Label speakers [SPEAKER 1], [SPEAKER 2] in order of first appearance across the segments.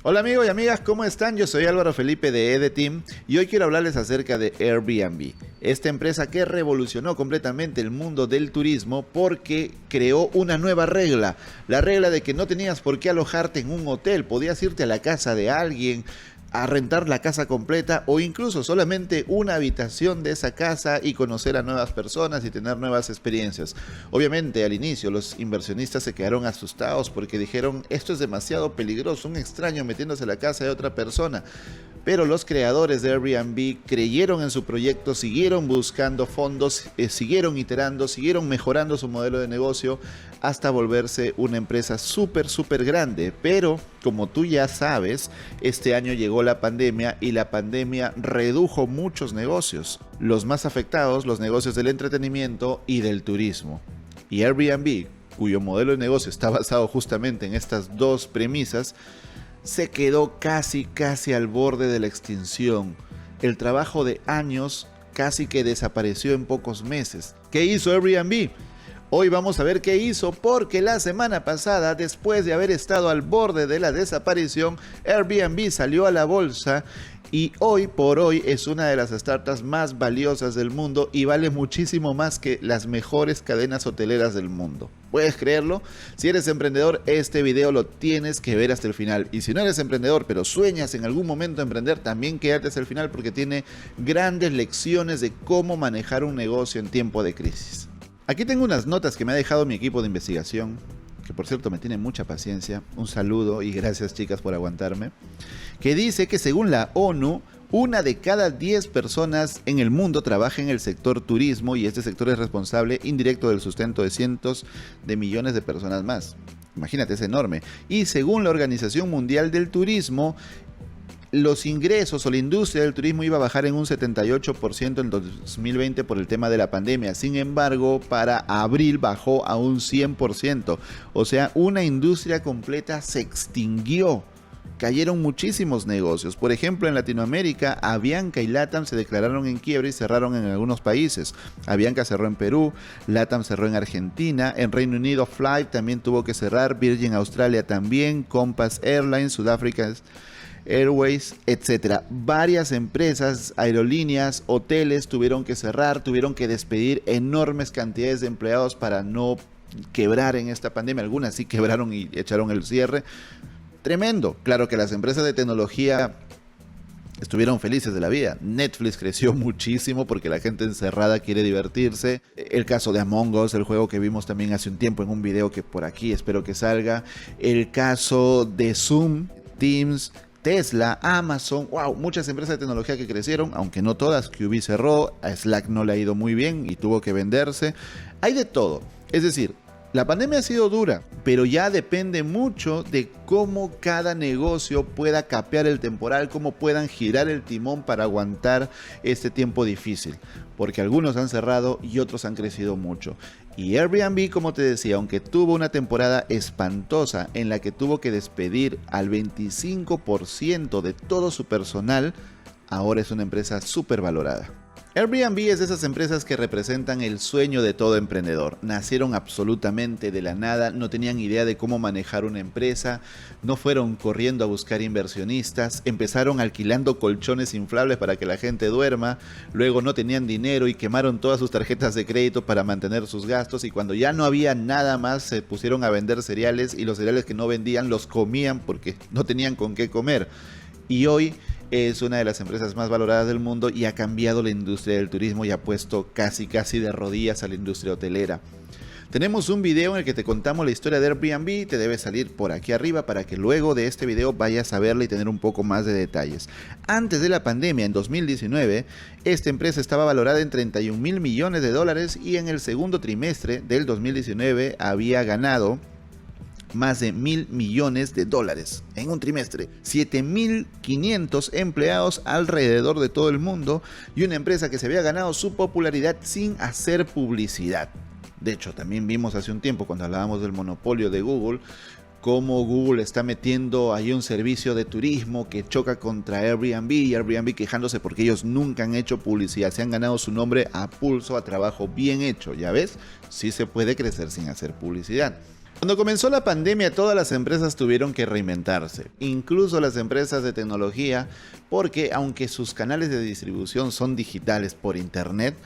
[SPEAKER 1] Hola amigos y amigas, ¿cómo están? Yo soy Álvaro Felipe de Edeteam y hoy quiero hablarles acerca de Airbnb, esta empresa que revolucionó completamente el mundo del turismo porque creó una nueva regla, la regla de que no tenías por qué alojarte en un hotel, podías irte a la casa de alguien, a rentar la casa completa o incluso solamente una habitación de esa casa y conocer a nuevas personas y tener nuevas experiencias. Obviamente al inicio los inversionistas se quedaron asustados porque dijeron esto es demasiado peligroso, un extraño metiéndose a la casa de otra persona. Pero los creadores de Airbnb creyeron en su proyecto, siguieron buscando fondos, siguieron iterando, siguieron mejorando su modelo de negocio hasta volverse una empresa súper grande. Pero como tú ya sabes, este año llegó la pandemia y la pandemia redujo muchos negocios. Los más afectados, los negocios del entretenimiento y del turismo. Y Airbnb, cuyo modelo de negocio está basado justamente en estas dos premisas, se quedó casi al borde de la extinción. El trabajo de años casi que desapareció en pocos meses. ¿Qué hizo Airbnb? Hoy vamos a ver qué hizo porque la semana pasada, después de haber estado al borde de la desaparición, Airbnb salió a la bolsa y hoy por hoy es una de las startups más valiosas del mundo y vale muchísimo más que las mejores cadenas hoteleras del mundo. ¿Puedes creerlo? Si eres emprendedor, este video lo tienes que ver hasta el final. Y si no eres emprendedor, pero sueñas en algún momento emprender, también quédate hasta el final porque tiene grandes lecciones de cómo manejar un negocio en tiempo de crisis. Aquí tengo unas notas que me ha dejado mi equipo de investigación, que por cierto me tiene mucha paciencia. Un saludo y gracias chicas por aguantarme. Que dice que según la ONU, una de cada 10 personas en el mundo trabaja en el sector turismo y este sector es responsable indirecto del sustento de cientos de millones de personas más. Imagínate, es enorme. Y según la Organización Mundial del Turismo, los ingresos o la industria del turismo iba a bajar en un 78% en 2020 por el tema de la pandemia. Sin embargo, para abril bajó a un 100%. O sea, una industria completa se extinguió. Cayeron muchísimos negocios. Por ejemplo, en Latinoamérica, Avianca y LATAM se declararon en quiebra y cerraron en algunos países. Avianca cerró en Perú, LATAM cerró en Argentina, en Reino Unido Flight también tuvo que cerrar, Virgin Australia también, Compass Airlines, Sudáfrica Airways, etcétera. Varias empresas, aerolíneas, hoteles tuvieron que cerrar, tuvieron que despedir enormes cantidades de empleados para no quebrar en esta pandemia. Algunas sí quebraron y echaron el cierre. Tremendo. Claro que las empresas de tecnología estuvieron felices de la vida. Netflix creció muchísimo porque la gente encerrada quiere divertirse. El caso de Among Us, el juego que vimos también hace un tiempo en un video que por aquí espero que salga. El caso de Zoom, Teams, Tesla, Amazon, wow, muchas empresas de tecnología que crecieron, aunque no todas. QB cerró, a Slack no le ha ido muy bien y tuvo que venderse. Hay de todo. Es decir, la pandemia ha sido dura, pero ya depende mucho de cómo cada negocio pueda capear el temporal, cómo puedan girar el timón para aguantar este tiempo difícil, porque algunos han cerrado y otros han crecido mucho. Y Airbnb, como te decía, aunque tuvo una temporada espantosa en la que tuvo que despedir al 25% de todo su personal, ahora es una empresa súper valorada. Airbnb es de esas empresas que representan el sueño de todo emprendedor. Nacieron absolutamente de la nada, no tenían idea de cómo manejar una empresa, no fueron corriendo a buscar inversionistas, empezaron alquilando colchones inflables para que la gente duerma, luego no tenían dinero y quemaron todas sus tarjetas de crédito para mantener sus gastos y cuando ya no había nada más se pusieron a vender cereales y los cereales que no vendían los comían porque no tenían con qué comer. Y hoy es una de las empresas más valoradas del mundo y ha cambiado la industria del turismo y ha puesto casi de rodillas a la industria hotelera. Tenemos un video en el que te contamos la historia de Airbnb, te debe salir por aquí arriba para que luego de este video vayas a verla y tener un poco más de detalles. Antes de la pandemia, en 2019, esta empresa estaba valorada en 31 mil millones de dólares y en el segundo trimestre del 2019 había ganado más de 1.000 millones de dólares en un trimestre, 7.500 empleados alrededor de todo el mundo y una empresa que se había ganado su popularidad sin hacer publicidad. De hecho, también vimos hace un tiempo cuando hablábamos del monopolio de Google, cómo Google está metiendo ahí un servicio de turismo que choca contra Airbnb y Airbnb quejándose porque ellos nunca han hecho publicidad, se han ganado su nombre a pulso, a trabajo bien hecho. Ya ves, sí se puede crecer sin hacer publicidad. Cuando comenzó la pandemia, todas las empresas tuvieron que reinventarse, incluso las empresas de tecnología, porque aunque sus canales de distribución son digitales por internet,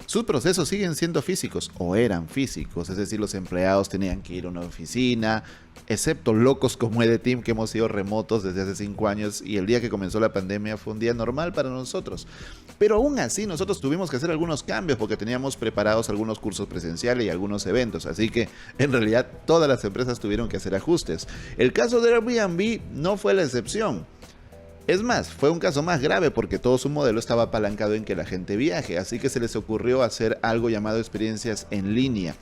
[SPEAKER 1] sus procesos siguen siendo físicos o eran físicos, es decir, los empleados tenían que ir a una oficina, excepto locos como EDETeam, que hemos sido remotos desde hace 5 años y el día que comenzó la pandemia fue un día normal para nosotros. Pero aún así nosotros tuvimos que hacer algunos cambios porque teníamos preparados algunos cursos presenciales y algunos eventos, así que en realidad todas las empresas tuvieron que hacer ajustes. El caso de Airbnb no fue la excepción. Es más, fue un caso más grave porque todo su modelo estaba apalancado en que la gente viaje, así que se les ocurrió hacer algo llamado experiencias en línea,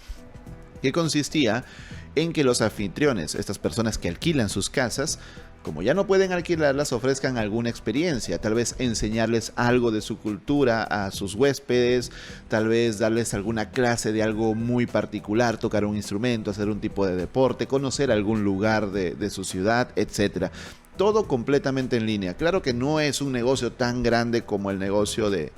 [SPEAKER 1] que consistía en que los anfitriones, estas personas que alquilan sus casas, como ya no pueden alquilarlas, ofrezcan alguna experiencia, tal vez enseñarles algo de su cultura a sus huéspedes, tal vez darles alguna clase de algo muy particular, tocar un instrumento, hacer un tipo de deporte, conocer algún lugar de su ciudad, etc. Todo completamente en línea. Claro que no es un negocio tan grande como el negocio de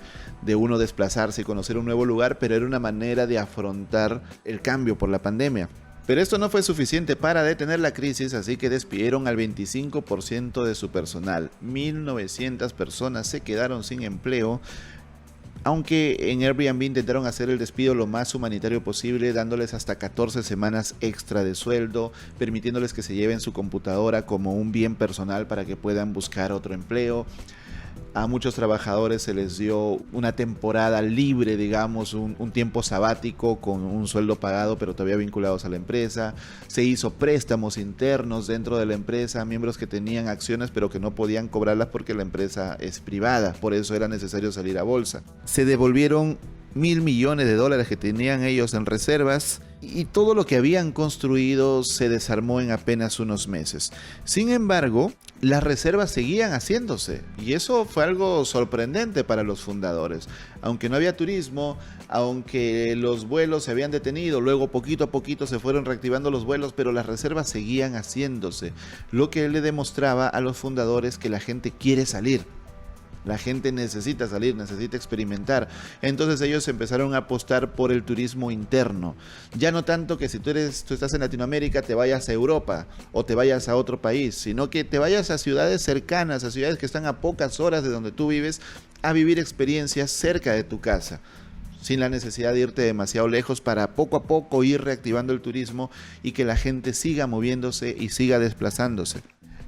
[SPEAKER 1] uno desplazarse y conocer un nuevo lugar, pero era una manera de afrontar el cambio por la pandemia. Pero esto no fue suficiente para detener la crisis, así que despidieron al 25% de su personal. 1.900 personas se quedaron sin empleo, aunque en Airbnb intentaron hacer el despido lo más humanitario posible, dándoles hasta 14 semanas extra de sueldo, permitiéndoles que se lleven su computadora como un bien personal para que puedan buscar otro empleo. A muchos trabajadores se les dio una temporada libre, digamos, un tiempo sabático con un sueldo pagado, pero todavía vinculados a la empresa. Se hizo préstamos internos dentro de la empresa a miembros que tenían acciones, pero que no podían cobrarlas porque la empresa es privada. Por eso era necesario salir a bolsa. Se devolvieron $1.000 millones que tenían ellos en reservas y todo lo que habían construido se desarmó en apenas unos meses. Sin embargo, las reservas seguían haciéndose y eso fue algo sorprendente para los fundadores. Aunque no había turismo, aunque los vuelos se habían detenido, luego poquito a poquito se fueron reactivando los vuelos, pero las reservas seguían haciéndose, lo que le demostraba a los fundadores que la gente quiere salir. La gente necesita salir, necesita experimentar. Entonces ellos empezaron a apostar por el turismo interno. Ya no tanto que si tú estás en Latinoamérica te vayas a Europa o te vayas a otro país, sino que te vayas a ciudades cercanas, a ciudades que están a pocas horas de donde tú vives, a vivir experiencias cerca de tu casa, sin la necesidad de irte demasiado lejos, para poco a poco ir reactivando el turismo y que la gente siga moviéndose y siga desplazándose.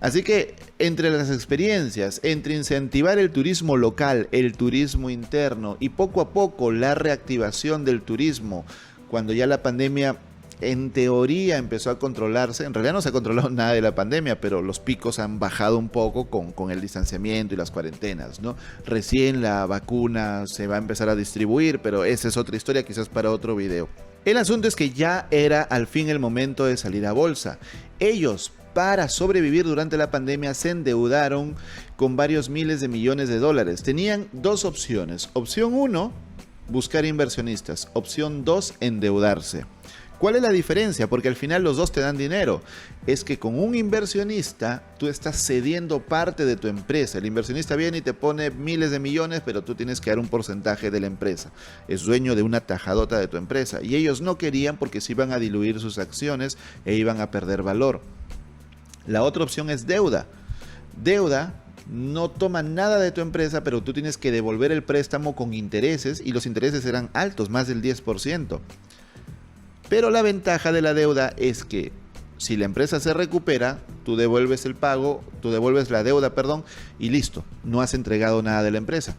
[SPEAKER 1] Así que entre las experiencias, entre incentivar el turismo local, el turismo interno y poco a poco la reactivación del turismo, cuando ya la pandemia en teoría empezó a controlarse, en realidad no se ha controlado nada de la pandemia, pero los picos han bajado un poco con el distanciamiento y las cuarentenas, ¿no? Recién la vacuna se va a empezar a distribuir, pero esa es otra historia, quizás para otro video. El asunto es que ya era al fin el momento de salir a bolsa. Ellos, para sobrevivir durante la pandemia, se endeudaron con varios miles de millones de dólares. Tenían dos opciones. Opción 1, buscar inversionistas. Opción 2, endeudarse. ¿Cuál es la diferencia? Porque al final los dos te dan dinero. Es que con un inversionista tú estás cediendo parte de tu empresa. El inversionista viene y te pone miles de millones, pero tú tienes que dar un porcentaje de la empresa. Es dueño de una tajadota de tu empresa. Y ellos no querían porque se iban a diluir sus acciones e iban a perder valor. La otra opción es deuda. Deuda no toma nada de tu empresa, pero tú tienes que devolver el préstamo con intereses y los intereses eran altos, más del 10%. Pero la ventaja de la deuda es que si la empresa se recupera, tú devuelves el pago, tú devuelves la deuda, y listo, no has entregado nada de la empresa.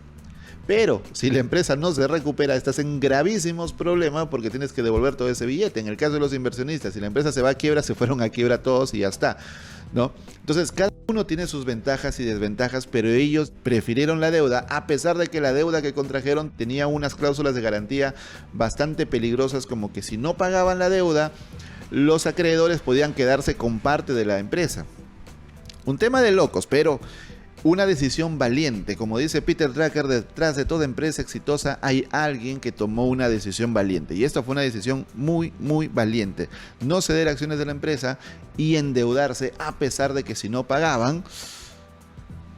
[SPEAKER 1] Pero si la empresa no se recupera, estás en gravísimos problemas porque tienes que devolver todo ese billete. En el caso de los inversionistas, si la empresa se va a quiebra, se fueron a quiebra todos y ya está, ¿no? Entonces, cada uno tiene sus ventajas y desventajas, pero ellos prefirieron la deuda, a pesar de que la deuda que contrajeron tenía unas cláusulas de garantía bastante peligrosas, como que si no pagaban la deuda, los acreedores podían quedarse con parte de la empresa. Un tema de locos, pero una decisión valiente. Como dice Peter Drucker, detrás de toda empresa exitosa hay alguien que tomó una decisión valiente. Y esta fue una decisión muy, muy valiente. No ceder acciones de la empresa y endeudarse, a pesar de que si no pagaban,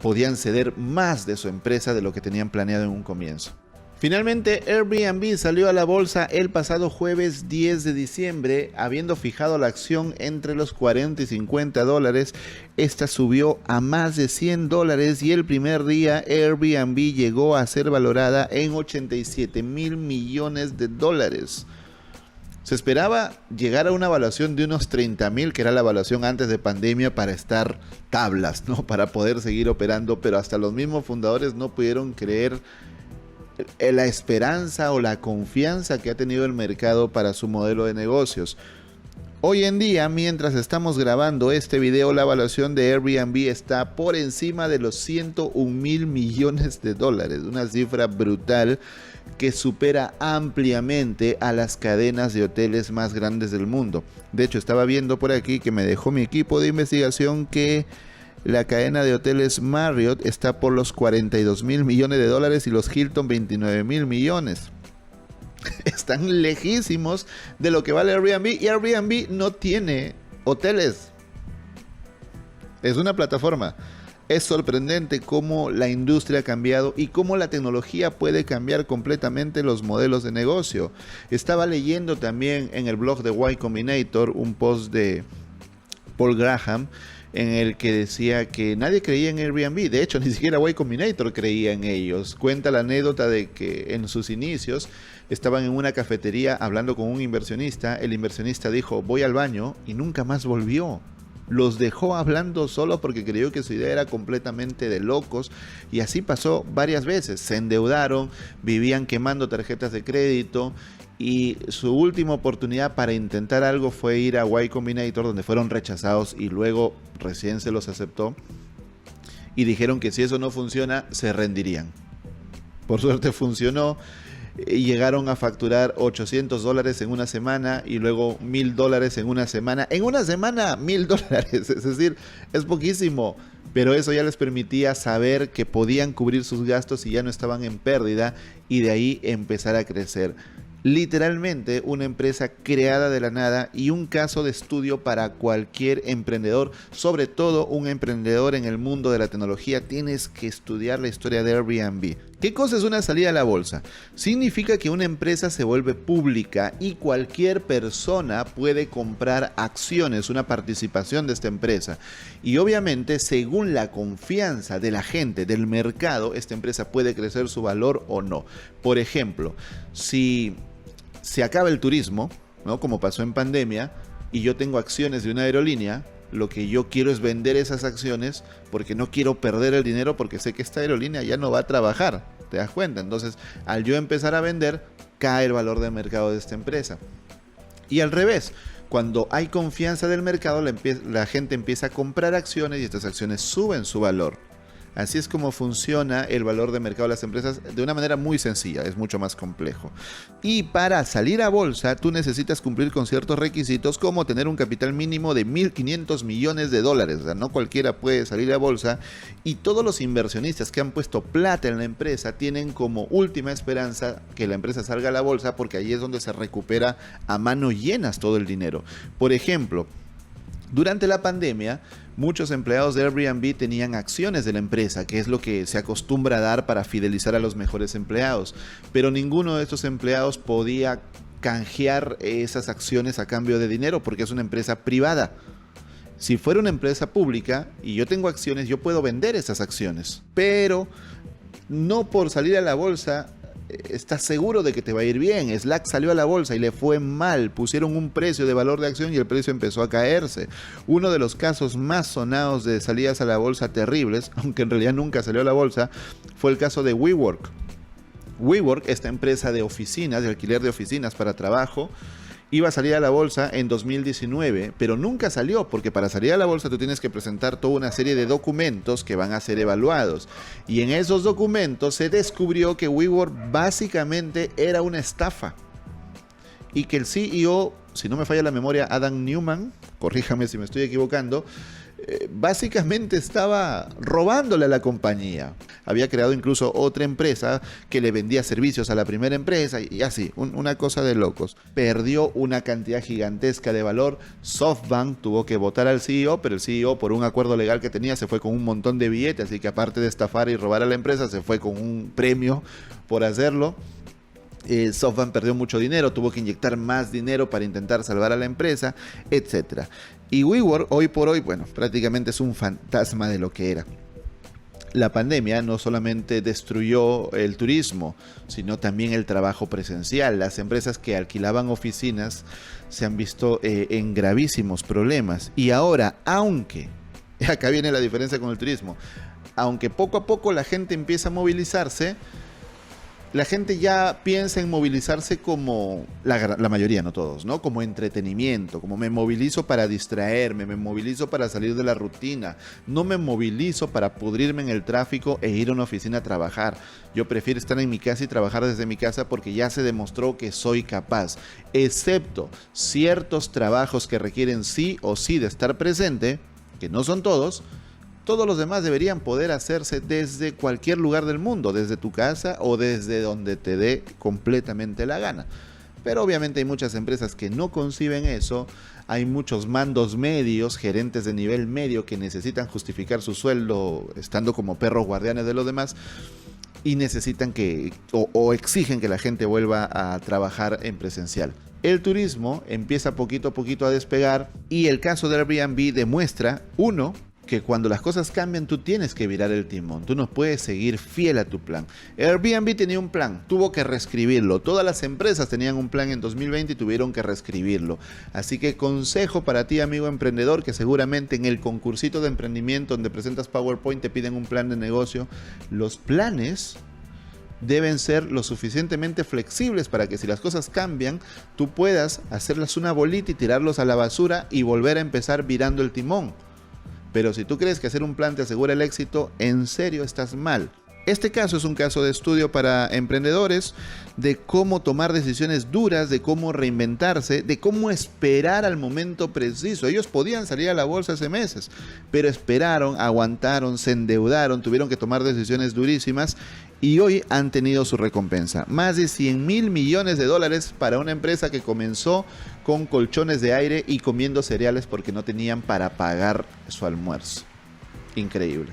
[SPEAKER 1] podían ceder más de su empresa de lo que tenían planeado en un comienzo. Finalmente, Airbnb salió a la bolsa el pasado jueves 10 de diciembre, habiendo fijado la acción entre los 40 y 50 dólares. Esta subió a más de 100 dólares y el primer día Airbnb llegó a ser valorada en 87 mil millones de dólares. Se esperaba llegar a una evaluación de unos 30 mil, que era la evaluación antes de pandemia, para estar tablas, ¿no? Para poder seguir operando, pero hasta los mismos fundadores no pudieron creer la esperanza o la confianza que ha tenido el mercado para su modelo de negocios. Hoy en día, mientras estamos grabando este video, la evaluación de Airbnb está por encima de los 101 mil millones de dólares, una cifra brutal que supera ampliamente a las cadenas de hoteles más grandes del mundo. De hecho, estaba viendo por aquí que me dejó mi equipo de investigación que la cadena de hoteles Marriott está por los 42 mil millones de dólares y los Hilton 29 mil millones. Están lejísimos de lo que vale Airbnb, y Airbnb no tiene hoteles. Es una plataforma. Es sorprendente cómo la industria ha cambiado y cómo la tecnología puede cambiar completamente los modelos de negocio. Estaba leyendo también en el blog de Y Combinator un post de Paul Graham en el que decía que nadie creía en Airbnb. De hecho, ni siquiera Y Combinator creía en ellos. Cuenta la anécdota de que en sus inicios estaban en una cafetería hablando con un inversionista. El inversionista dijo: voy al baño, y nunca más volvió. Los dejó hablando solo porque creyó que su idea era completamente de locos, y así pasó varias veces. Se endeudaron, vivían quemando tarjetas de crédito, y su última oportunidad para intentar algo fue ir a Y Combinator, donde fueron rechazados y luego recién se los aceptó, y dijeron que si eso no funciona se rendirían. Por suerte funcionó. Llegaron a facturar 800 dólares en una semana y luego 1000 dólares en una semana. En una semana, 1000 dólares. Es decir, es poquísimo. Pero eso ya les permitía saber que podían cubrir sus gastos y ya no estaban en pérdida, y de ahí empezar a crecer. Literalmente una empresa creada de la nada y un caso de estudio para cualquier emprendedor, sobre todo un emprendedor en el mundo de la tecnología. Tienes que estudiar la historia de Airbnb. ¿Qué cosa es una salida a la bolsa? Significa que una empresa se vuelve pública y cualquier persona puede comprar acciones, una participación de esta empresa. Y obviamente, según la confianza de la gente, del mercado, esta empresa puede crecer su valor o no. Por ejemplo, si se acaba el turismo, ¿no?, como pasó en pandemia, y yo tengo acciones de una aerolínea, lo que yo quiero es vender esas acciones porque no quiero perder el dinero, porque sé que esta aerolínea ya no va a trabajar, ¿te das cuenta? Entonces, al yo empezar a vender, cae el valor de mercado de esta empresa. Y al revés, cuando hay confianza del mercado, la gente empieza a comprar acciones y estas acciones suben su valor. Así es como funciona el valor de mercado de las empresas, de una manera muy sencilla, es mucho más complejo. Y para salir a bolsa, tú necesitas cumplir con ciertos requisitos, como tener un capital mínimo de 1.500 millones de dólares. O sea, no cualquiera puede salir a bolsa, y todos los inversionistas que han puesto plata en la empresa tienen como última esperanza que la empresa salga a la bolsa, porque ahí es donde se recupera a mano llenas todo el dinero. Por ejemplo, durante la pandemia, muchos empleados de Airbnb tenían acciones de la empresa, que es lo que se acostumbra a dar para fidelizar a los mejores empleados. Pero ninguno de estos empleados podía canjear esas acciones a cambio de dinero, porque es una empresa privada. Si fuera una empresa pública y yo tengo acciones, yo puedo vender esas acciones. Pero no por salir a la bolsa estás seguro de que te va a ir bien. Slack salió a la bolsa y le fue mal. Pusieron un precio de valor de acción y el precio empezó a caerse. Uno de los casos más sonados de salidas a la bolsa terribles, aunque en realidad nunca salió a la bolsa, fue el caso de WeWork. WeWork, esta empresa de oficinas, de alquiler de oficinas para trabajo, iba a salir a la bolsa en 2019, pero nunca salió, porque para salir a la bolsa tú tienes que presentar toda una serie de documentos que van a ser evaluados. Y en esos documentos se descubrió que WeWork básicamente era una estafa. Y que el CEO, si no me falla la memoria, Adam Neumann, corríjame si me estoy equivocando, básicamente estaba robándole a la compañía. Había creado incluso otra empresa que le vendía servicios a la primera empresa y así, una cosa de locos. Perdió una cantidad gigantesca de valor. SoftBank tuvo que votar al CEO, pero el CEO, por un acuerdo legal que tenía, se fue con un montón de billetes, así que aparte de estafar y robar a la empresa, se fue con un premio por hacerlo. SoftBank perdió mucho dinero, tuvo que inyectar más dinero para intentar salvar a la empresa, etc. Y WeWork hoy por hoy, bueno, prácticamente es un fantasma de lo que era. La pandemia no solamente destruyó el turismo, sino también el trabajo presencial. Las empresas que alquilaban oficinas se han visto en gravísimos problemas. Y ahora, aunque, acá viene la diferencia con el turismo, aunque poco a poco la gente empieza a movilizarse, la gente ya piensa en movilizarse como la mayoría, no todos, ¿no? Como entretenimiento, como me movilizo para distraerme, me movilizo para salir de la rutina, no me movilizo para pudrirme en el tráfico e ir a una oficina a trabajar. Yo prefiero estar en mi casa y trabajar desde mi casa porque ya se demostró que soy capaz, excepto ciertos trabajos que requieren sí o sí de estar presente, que no son todos. Todos los demás deberían poder hacerse desde cualquier lugar del mundo, desde tu casa o desde donde te dé completamente la gana. Pero obviamente hay muchas empresas que no conciben eso, hay muchos mandos medios, gerentes de nivel medio que necesitan justificar su sueldo estando como perros guardianes de los demás y necesitan o exigen que la gente vuelva a trabajar en presencial. El turismo empieza poquito a poquito a despegar y el caso de Airbnb demuestra, uno, que cuando las cosas cambian tú tienes que virar el timón, tú no puedes seguir fiel a tu plan. Airbnb tenía un plan, tuvo que reescribirlo, todas las empresas tenían un plan en 2020 y tuvieron que reescribirlo. Así que consejo para ti, amigo emprendedor, que seguramente en el concursito de emprendimiento donde presentas PowerPoint te piden un plan de negocio. Los planes deben ser lo suficientemente flexibles para que si las cosas cambian, tú puedas hacerlas una bolita y tirarlos a la basura y volver a empezar virando el timón. Pero si tú crees que hacer un plan te asegura el éxito, en serio estás mal. Este caso es un caso de estudio para emprendedores de cómo tomar decisiones duras, de cómo reinventarse, de cómo esperar al momento preciso. Ellos podían salir a la bolsa hace meses, pero esperaron, aguantaron, se endeudaron, tuvieron que tomar decisiones durísimas y hoy han tenido su recompensa. Más de 100.000 millones de dólares para una empresa que comenzó con colchones de aire y comiendo cereales porque no tenían para pagar su almuerzo. Increíble.